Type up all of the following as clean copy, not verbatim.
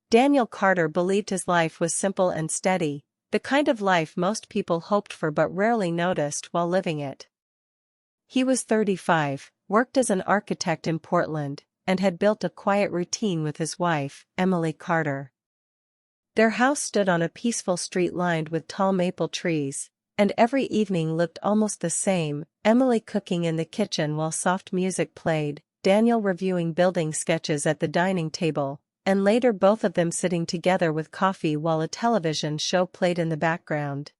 Daniel Carter believed his life was simple and steady, the kind of life most people hoped for but rarely noticed while living it. He was 35, worked as an architect in Portland, and had built a quiet routine with his wife, Emily Carter. Their house stood on a peaceful street lined with tall maple trees, and every evening looked almost the same, Emily cooking in the kitchen while soft music played, Daniel reviewing building sketches at the dining table, and later both of them sitting together with coffee while a television show played in the background.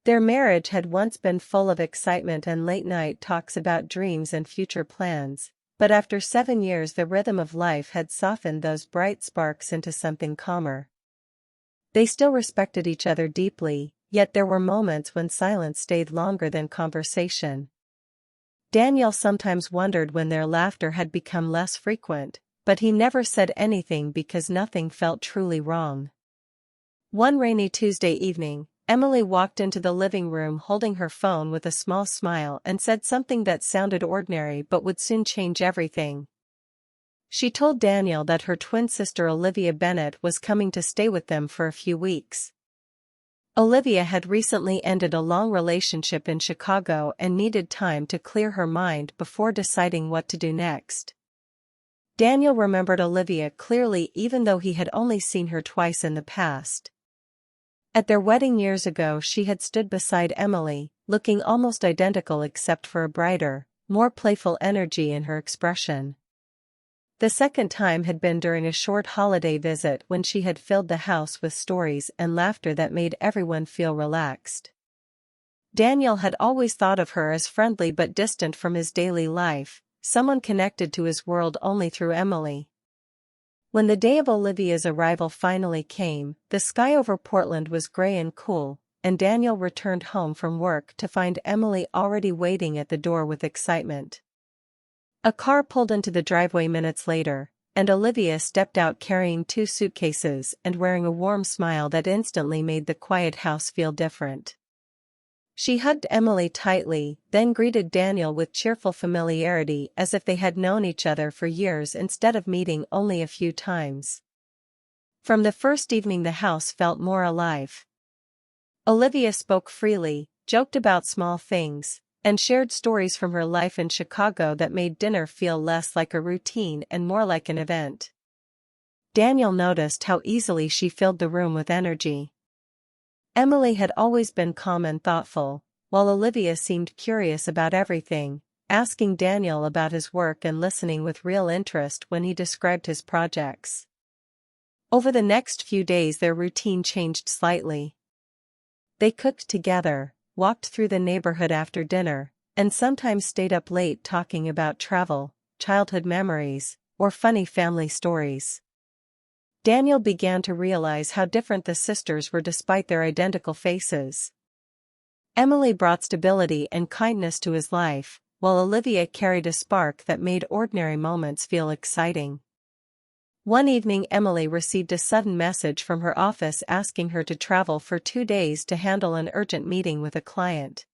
Their marriage had once been full of excitement and late-night talks about dreams and future plans, but after 7 years the rhythm of life had softened those bright sparks into something calmer. They still respected each other deeply, yet there were moments when silence stayed longer than conversation. Daniel sometimes wondered when their laughter had become less frequent, but he never said anything because nothing felt truly wrong. One rainy Tuesday evening, Emily walked into the living room holding her phone with a small smile and said something that sounded ordinary but would soon change everything. She told Daniel that her twin sister Olivia Bennett was coming to stay with them for a few weeks. Olivia had recently ended a long relationship in Chicago and needed time to clear her mind before deciding what to do next. Daniel remembered Olivia clearly even though he had only seen her twice in the past. At their wedding years ago she had stood beside Emily, looking almost identical except for a brighter, more playful energy in her expression. The second time had been during a short holiday visit when she had filled the house with stories and laughter that made everyone feel relaxed. Daniel had always thought of her as friendly but distant from his daily life, someone connected to his world only through Emily. When the day of Olivia's arrival finally came, the sky over Portland was gray and cool, and Daniel returned home from work to find Emily already waiting at the door with excitement. A car pulled into the driveway minutes later, and Olivia stepped out carrying 2 suitcases and wearing a warm smile that instantly made the quiet house feel different. She hugged Emily tightly, then greeted Daniel with cheerful familiarity as if they had known each other for years instead of meeting only a few times. From the first evening the house felt more alive. Olivia spoke freely, joked about small things, and shared stories from her life in Chicago that made dinner feel less like a routine and more like an event. Daniel noticed how easily she filled the room with energy. Emily had always been calm and thoughtful, while Olivia seemed curious about everything, asking Daniel about his work and listening with real interest when he described his projects. Over the next few days their routine changed slightly. They cooked together, walked through the neighborhood after dinner, and sometimes stayed up late talking about travel, childhood memories, or funny family stories. Daniel began to realize how different the sisters were despite their identical faces. Emily brought stability and kindness to his life, while Olivia carried a spark that made ordinary moments feel exciting. One evening Emily received a sudden message from her office asking her to travel for 2 days to handle an urgent meeting with a client.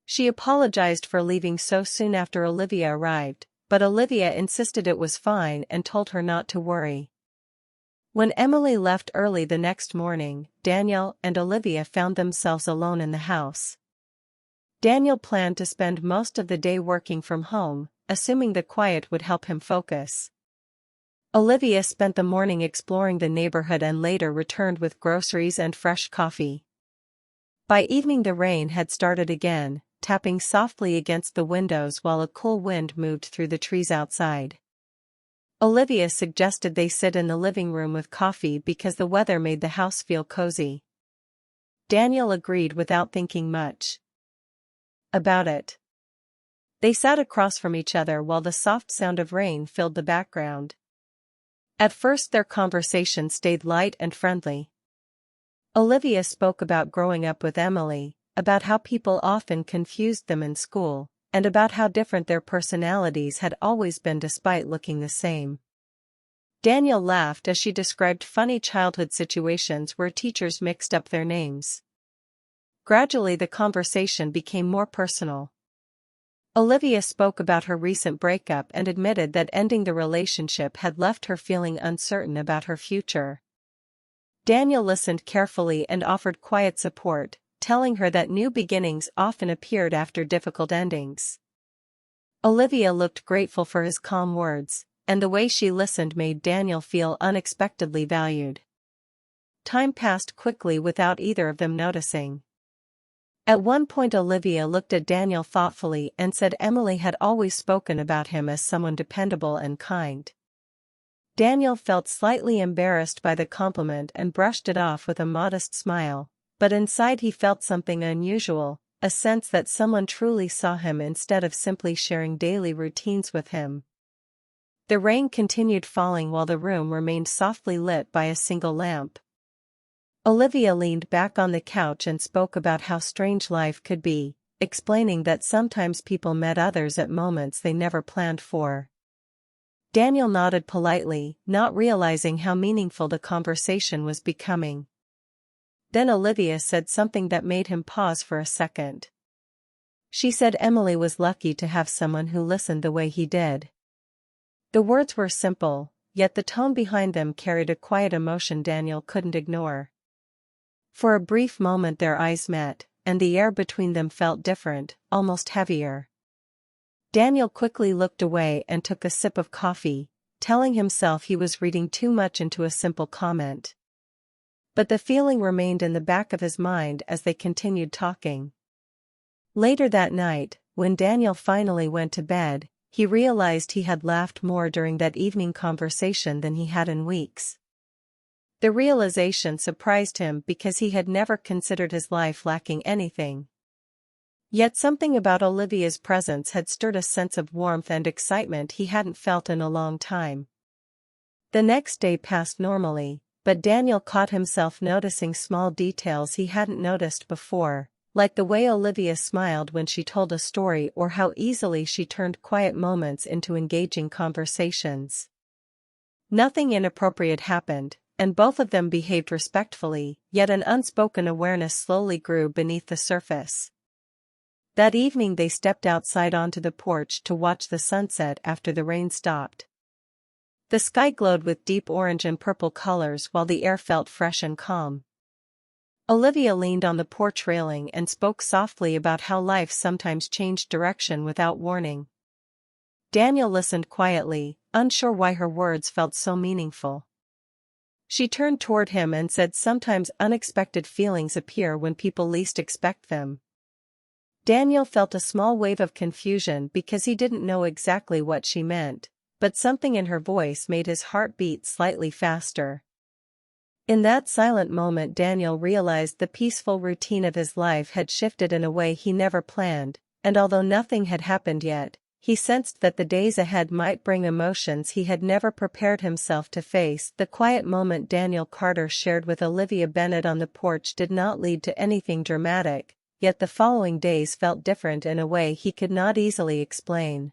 She apologized for leaving so soon after Olivia arrived, but Olivia insisted it was fine and told her not to worry. When Emily left early the next morning, Daniel and Olivia found themselves alone in the house. Daniel planned to spend most of the day working from home, assuming the quiet would help him focus. Olivia spent the morning exploring the neighborhood and later returned with groceries and fresh coffee. By evening the rain had started again, tapping softly against the windows while a cool wind moved through the trees outside. Olivia suggested they sit in the living room with coffee because the weather made the house feel cozy. Daniel agreed without thinking much about it. They sat across from each other while the soft sound of rain filled the background. At first their conversation stayed light and friendly. Olivia spoke about growing up with Emily, about how people often confused them in school, and about how different their personalities had always been despite looking the same. Daniel laughed as she described funny childhood situations where teachers mixed up their names. Gradually the conversation became more personal. Olivia spoke about her recent breakup and admitted that ending the relationship had left her feeling uncertain about her future. Daniel listened carefully and offered quiet support, telling her that new beginnings often appeared after difficult endings. Olivia looked grateful for his calm words, and the way she listened made Daniel feel unexpectedly valued. Time passed quickly without either of them noticing. At one point Olivia looked at Daniel thoughtfully and said Emily had always spoken about him as someone dependable and kind. Daniel felt slightly embarrassed by the compliment and brushed it off with a modest smile, but inside he felt something unusual, a sense that someone truly saw him instead of simply sharing daily routines with him. The rain continued falling while the room remained softly lit by a single lamp. Olivia leaned back on the couch and spoke about how strange life could be, explaining that sometimes people met others at moments they never planned for. Daniel nodded politely, not realizing how meaningful the conversation was becoming. Then Olivia said something that made him pause for a second. She said Emily was lucky to have someone who listened the way he did. The words were simple, yet the tone behind them carried a quiet emotion Daniel couldn't ignore. For a brief moment their eyes met, and the air between them felt different, almost heavier. Daniel quickly looked away and took a sip of coffee, telling himself he was reading too much into a simple comment. But the feeling remained in the back of his mind as they continued talking. Later that night, when Daniel finally went to bed, he realized he had laughed more during that evening conversation than he had in weeks. The realization surprised him because he had never considered his life lacking anything. Yet something about Olivia's presence had stirred a sense of warmth and excitement he hadn't felt in a long time. The next day passed normally, but Daniel caught himself noticing small details he hadn't noticed before, like the way Olivia smiled when she told a story or how easily she turned quiet moments into engaging conversations. Nothing inappropriate happened, and both of them behaved respectfully, yet an unspoken awareness slowly grew beneath the surface. That evening they stepped outside onto the porch to watch the sunset after the rain stopped. The sky glowed with deep orange and purple colors while the air felt fresh and calm. Olivia leaned on the porch railing and spoke softly about how life sometimes changed direction without warning. Daniel listened quietly, unsure why her words felt so meaningful. She turned toward him and said sometimes unexpected feelings appear when people least expect them. Daniel felt a small wave of confusion because he didn't know exactly what she meant, but something in her voice made his heart beat slightly faster. In that silent moment Daniel realized the peaceful routine of his life had shifted in a way he never planned, and although nothing had happened yet, he sensed that the days ahead might bring emotions he had never prepared himself to face. The quiet moment Daniel Carter shared with Olivia Bennett on the porch did not lead to anything dramatic, yet the following days felt different in a way he could not easily explain.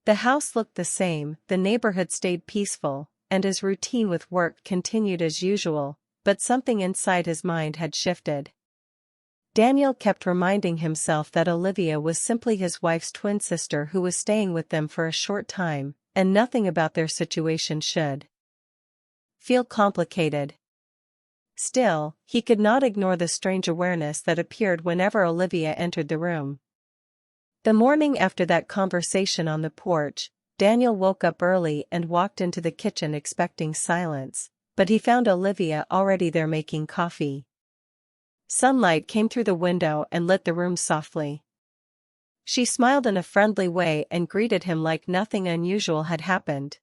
The house looked the same, the neighborhood stayed peaceful, and his routine with work continued as usual, but something inside his mind had shifted. Daniel kept reminding himself that Olivia was simply his wife's twin sister who was staying with them for a short time, and nothing about their situation should feel complicated. Still, he could not ignore the strange awareness that appeared whenever Olivia entered the room. The morning after that conversation on the porch, Daniel woke up early and walked into the kitchen expecting silence, but he found Olivia already there making coffee. Sunlight came through the window and lit the room softly. She smiled in a friendly way and greeted him like nothing unusual had happened.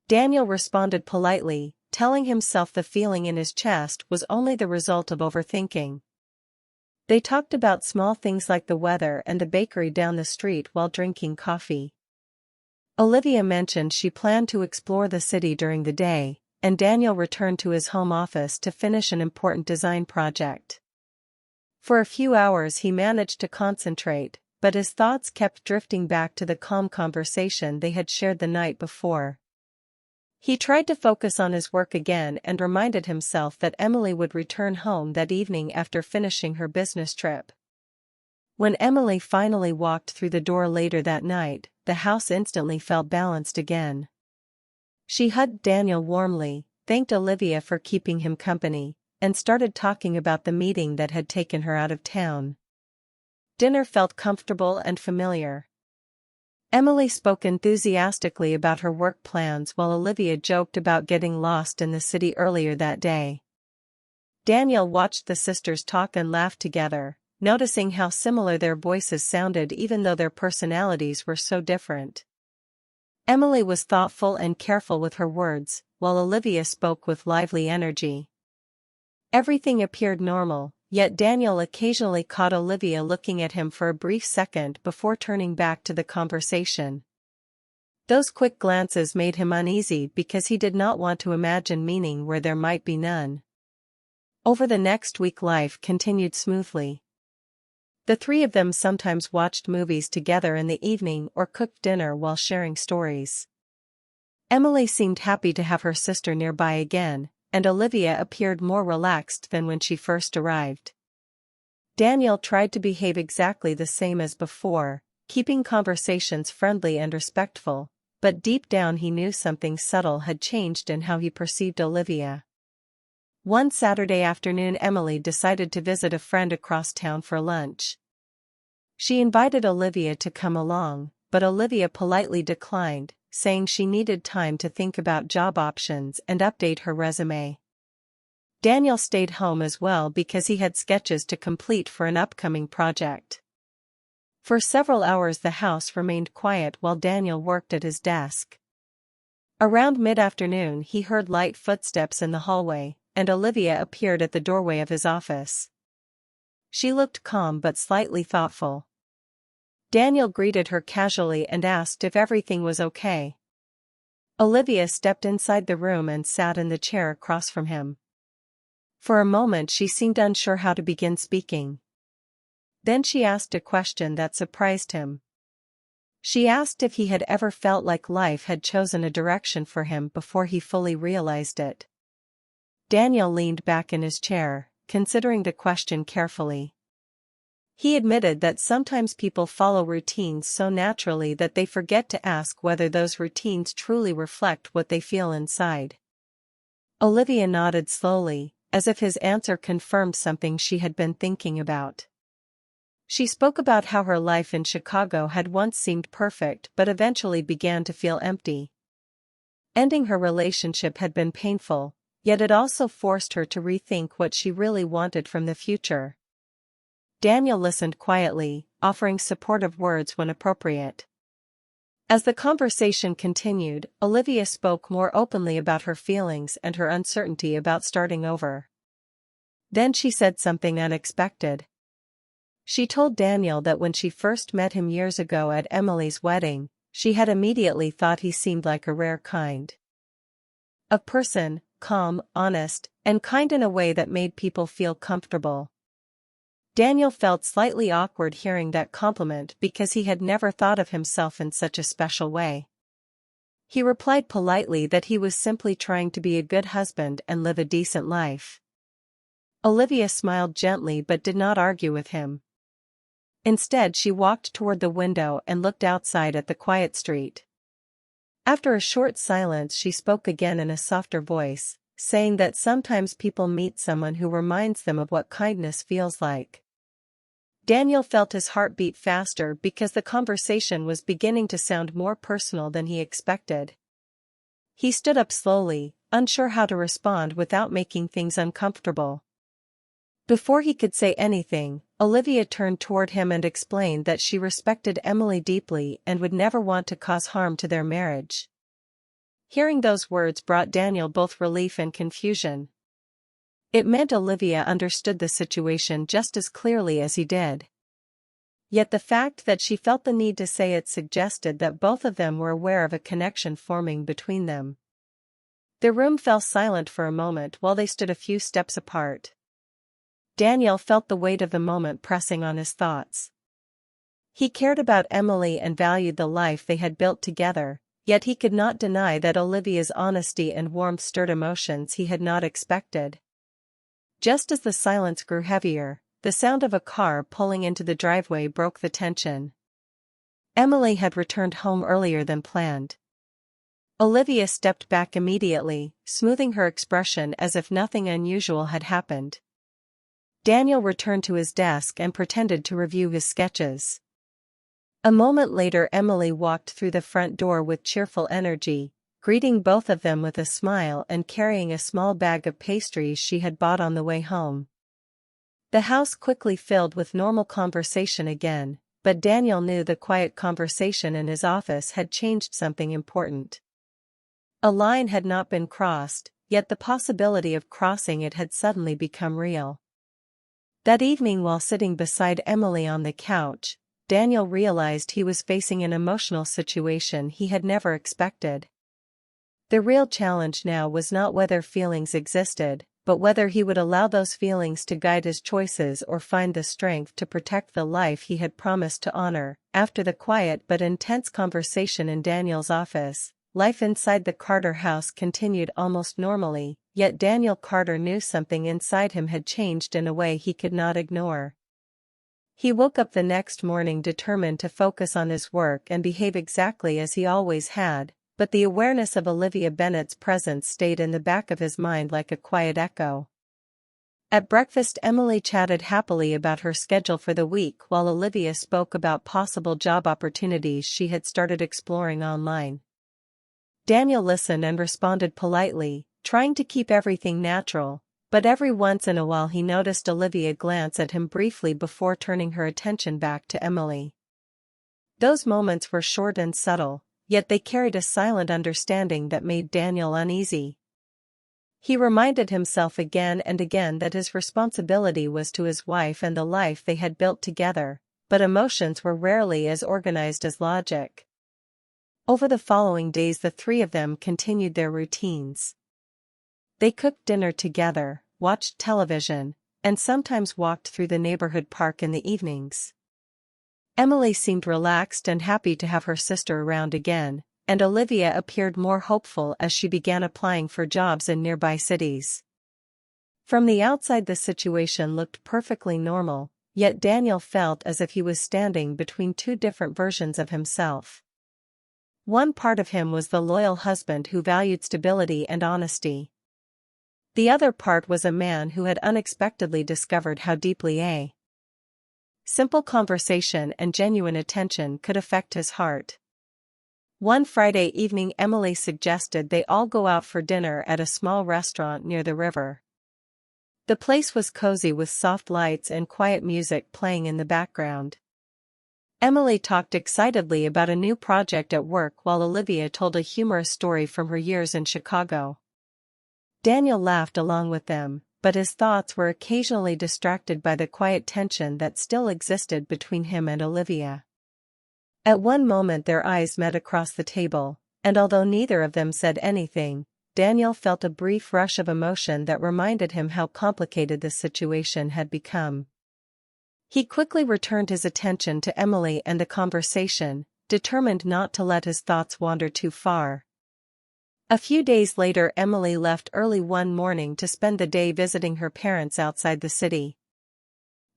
Daniel responded politely, telling himself the feeling in his chest was only the result of overthinking. They talked about small things like the weather and the bakery down the street while drinking coffee. Olivia mentioned she planned to explore the city during the day, and Daniel returned to his home office to finish an important design project. For a few hours he managed to concentrate, but his thoughts kept drifting back to the calm conversation they had shared the night before. He tried to focus on his work again and reminded himself that Emily would return home that evening after finishing her business trip. When Emily finally walked through the door later that night, the house instantly felt balanced again. She hugged Daniel warmly, thanked Olivia for keeping him company, and started talking about the meeting that had taken her out of town. Dinner felt comfortable and familiar. Emily spoke enthusiastically about her work plans while Olivia joked about getting lost in the city earlier that day. Daniel watched the sisters talk and laugh together, noticing how similar their voices sounded even though their personalities were so different. Emily was thoughtful and careful with her words, while Olivia spoke with lively energy. Everything appeared normal, yet Daniel occasionally caught Olivia looking at him for a brief second before turning back to the conversation. Those quick glances made him uneasy because he did not want to imagine meaning where there might be none. Over the next week life continued smoothly. The three of them sometimes watched movies together in the evening or cooked dinner while sharing stories. Emily seemed happy to have her sister nearby again, and Olivia appeared more relaxed than when she first arrived. Daniel tried to behave exactly the same as before, keeping conversations friendly and respectful, but deep down he knew something subtle had changed in how he perceived Olivia. One Saturday afternoon Emily decided to visit a friend across town for lunch. She invited Olivia to come along, but Olivia politely declined, saying she needed time to think about job options and update her resume. Daniel stayed home as well because he had sketches to complete for an upcoming project. For several hours the house remained quiet while Daniel worked at his desk. Around mid-afternoon he heard light footsteps in the hallway, and Olivia appeared at the doorway of his office. She looked calm but slightly thoughtful. Daniel greeted her casually and asked if everything was okay. Olivia stepped inside the room and sat in the chair across from him. For a moment she seemed unsure how to begin speaking. Then she asked a question that surprised him. She asked if he had ever felt like life had chosen a direction for him before he fully realized it. Daniel leaned back in his chair, considering the question carefully. He admitted that sometimes people follow routines so naturally that they forget to ask whether those routines truly reflect what they feel inside. Olivia nodded slowly, as if his answer confirmed something she had been thinking about. She spoke about how her life in Chicago had once seemed perfect but eventually began to feel empty. Ending her relationship had been painful, yet it also forced her to rethink what she really wanted from the future. Daniel listened quietly, offering supportive words when appropriate. As the conversation continued, Olivia spoke more openly about her feelings and her uncertainty about starting over. Then she said something unexpected. She told Daniel that when she first met him years ago at Emily's wedding, she had immediately thought he seemed like a rare kind of person, calm, honest, and kind in a way that made people feel comfortable. Daniel felt slightly awkward hearing that compliment because he had never thought of himself in such a special way. He replied politely that he was simply trying to be a good husband and live a decent life. Olivia smiled gently but did not argue with him. Instead she walked toward the window and looked outside at the quiet street. After a short silence she spoke again in a softer voice, saying that sometimes people meet someone who reminds them of what kindness feels like. Daniel felt his heart beat faster because the conversation was beginning to sound more personal than he expected. He stood up slowly, unsure how to respond without making things uncomfortable. Before he could say anything, Olivia turned toward him and explained that she respected Emily deeply and would never want to cause harm to their marriage. Hearing those words brought Daniel both relief and confusion. It meant Olivia understood the situation just as clearly as he did. Yet the fact that she felt the need to say it suggested that both of them were aware of a connection forming between them. The room fell silent for a moment while they stood a few steps apart. Daniel felt the weight of the moment pressing on his thoughts. He cared about Emily and valued the life they had built together, yet he could not deny that Olivia's honesty and warmth stirred emotions he had not expected. Just as the silence grew heavier, the sound of a car pulling into the driveway broke the tension. Emily had returned home earlier than planned. Olivia stepped back immediately, smoothing her expression as if nothing unusual had happened. Daniel returned to his desk and pretended to review his sketches. A moment later, Emily walked through the front door with cheerful energy, greeting both of them with a smile and carrying a small bag of pastries she had bought on the way home. The house quickly filled with normal conversation again, but Daniel knew the quiet conversation in his office had changed something important. A line had not been crossed, yet the possibility of crossing it had suddenly become real. That evening, while sitting beside Emily on the couch, Daniel realized he was facing an emotional situation he had never expected. The real challenge now was not whether feelings existed, but whether he would allow those feelings to guide his choices or find the strength to protect the life he had promised to honor. After the quiet but intense conversation in Daniel's office, life inside the Carter house continued almost normally, yet Daniel Carter knew something inside him had changed in a way he could not ignore. He woke up the next morning determined to focus on his work and behave exactly as he always had, but the awareness of Olivia Bennet's presence stayed in the back of his mind like a quiet echo. At breakfast, Emily chatted happily about her schedule for the week while Olivia spoke about possible job opportunities she had started exploring online. Daniel listened and responded politely, trying to keep everything natural, but every once in a while he noticed Olivia glance at him briefly before turning her attention back to Emily. Those moments were short and subtle, yet they carried a silent understanding that made Daniel uneasy. He reminded himself again and again that his responsibility was to his wife and the life they had built together, but emotions were rarely as organized as logic. Over the following days, the three of them continued their routines. They cooked dinner together, watched television, and sometimes walked through the neighborhood park in the evenings. Emily seemed relaxed and happy to have her sister around again, and Olivia appeared more hopeful as she began applying for jobs in nearby cities. From the outside, the situation looked perfectly normal, yet Daniel felt as if he was standing between two different versions of himself. One part of him was the loyal husband who valued stability and honesty. The other part was a man who had unexpectedly discovered how deeply a simple conversation and genuine attention could affect his heart. One Friday evening, Emily suggested they all go out for dinner at a small restaurant near the river. The place was cozy with soft lights and quiet music playing in the background. Emily talked excitedly about a new project at work while Olivia told a humorous story from her years in Chicago. Daniel laughed along with them, but his thoughts were occasionally distracted by the quiet tension that still existed between him and Olivia. At one moment their eyes met across the table, and although neither of them said anything, Daniel felt a brief rush of emotion that reminded him how complicated the situation had become. He quickly returned his attention to Emily and the conversation, determined not to let his thoughts wander too far. A few days later, Emily left early one morning to spend the day visiting her parents outside the city.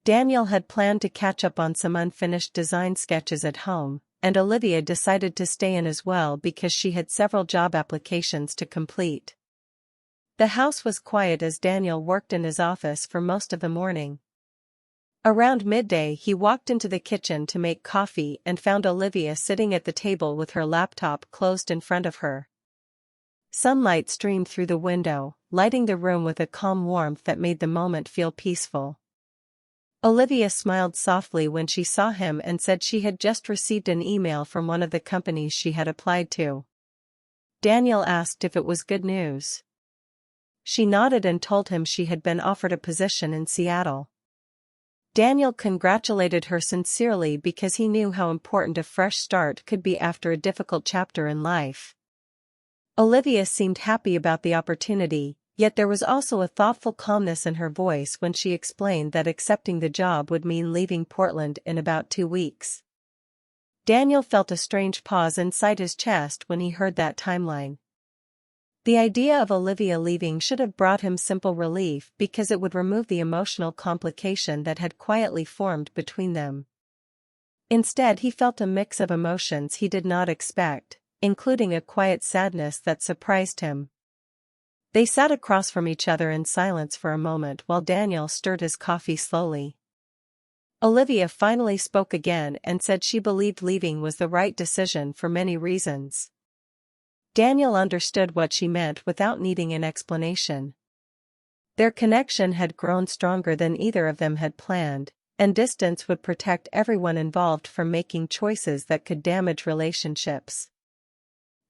Daniel had planned to catch up on some unfinished design sketches at home, and Olivia decided to stay in as well because she had several job applications to complete. The house was quiet as Daniel worked in his office for most of the morning. Around midday, he walked into the kitchen to make coffee and found Olivia sitting at the table with her laptop closed in front of her. Sunlight streamed through the window, lighting the room with a calm warmth that made the moment feel peaceful. Olivia smiled softly when she saw him and said she had just received an email from one of the companies she had applied to. Daniel asked if it was good news. She nodded and told him she had been offered a position in Seattle. Daniel congratulated her sincerely because he knew how important a fresh start could be after a difficult chapter in life. Olivia seemed happy about the opportunity, yet there was also a thoughtful calmness in her voice when she explained that accepting the job would mean leaving Portland in about 2 weeks. Daniel felt a strange pause inside his chest when he heard that timeline. The idea of Olivia leaving should have brought him simple relief because it would remove the emotional complication that had quietly formed between them. Instead, he felt a mix of emotions he did not expect, including a quiet sadness that surprised him. They sat across from each other in silence for a moment while Daniel stirred his coffee slowly. Olivia finally spoke again and said she believed leaving was the right decision for many reasons. Daniel understood what she meant without needing an explanation. Their connection had grown stronger than either of them had planned, and distance would protect everyone involved from making choices that could damage relationships.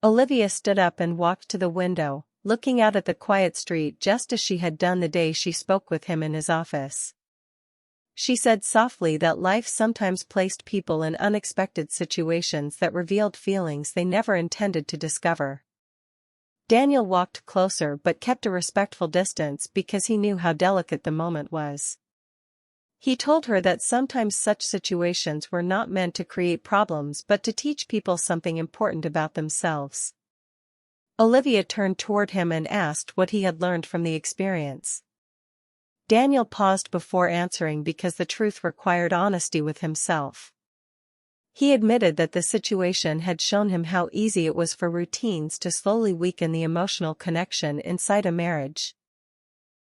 Olivia stood up and walked to the window, looking out at the quiet street just as she had done the day she spoke with him in his office. She said softly that life sometimes placed people in unexpected situations that revealed feelings they never intended to discover. Daniel walked closer but kept a respectful distance because he knew how delicate the moment was. He told her that sometimes such situations were not meant to create problems but to teach people something important about themselves. Olivia turned toward him and asked what he had learned from the experience. Daniel paused before answering because the truth required honesty with himself. He admitted that the situation had shown him how easy it was for routines to slowly weaken the emotional connection inside a marriage.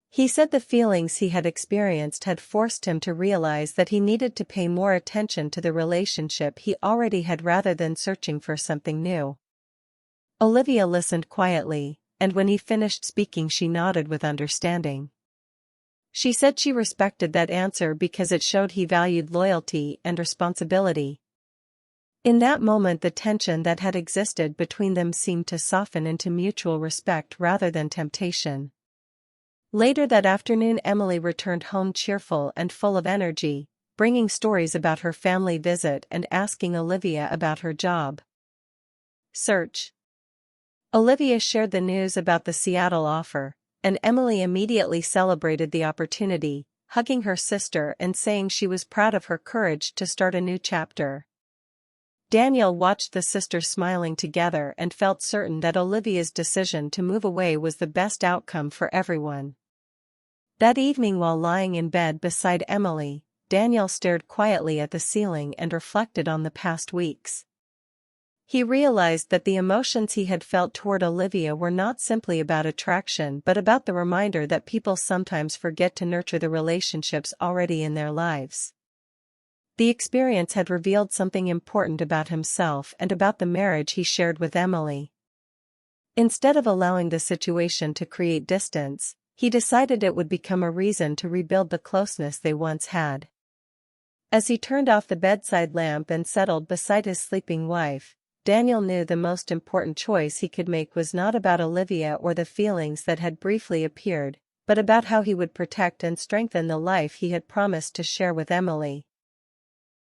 He said the feelings he had experienced had forced him to realize that he needed to pay more attention to the relationship he already had rather than searching for something new. Olivia listened quietly, and when he finished speaking she nodded with understanding. She said she respected that answer because it showed he valued loyalty and responsibility. In that moment the tension that had existed between them seemed to soften into mutual respect rather than temptation. Later that afternoon Emily returned home cheerful and full of energy, bringing stories about her family visit and asking Olivia about her job search. Olivia shared the news about the Seattle offer, and Emily immediately celebrated the opportunity, hugging her sister and saying she was proud of her courage to start a new chapter. Daniel watched the sisters smiling together and felt certain that Olivia's decision to move away was the best outcome for everyone. That evening while lying in bed beside Emily, Daniel stared quietly at the ceiling and reflected on the past weeks. He realized that the emotions he had felt toward Olivia were not simply about attraction but about the reminder that people sometimes forget to nurture the relationships already in their lives. The experience had revealed something important about himself and about the marriage he shared with Emily. Instead of allowing the situation to create distance, he decided it would become a reason to rebuild the closeness they once had. As he turned off the bedside lamp and settled beside his sleeping wife, Daniel knew the most important choice he could make was not about Olivia or the feelings that had briefly appeared, but about how he would protect and strengthen the life he had promised to share with Emily.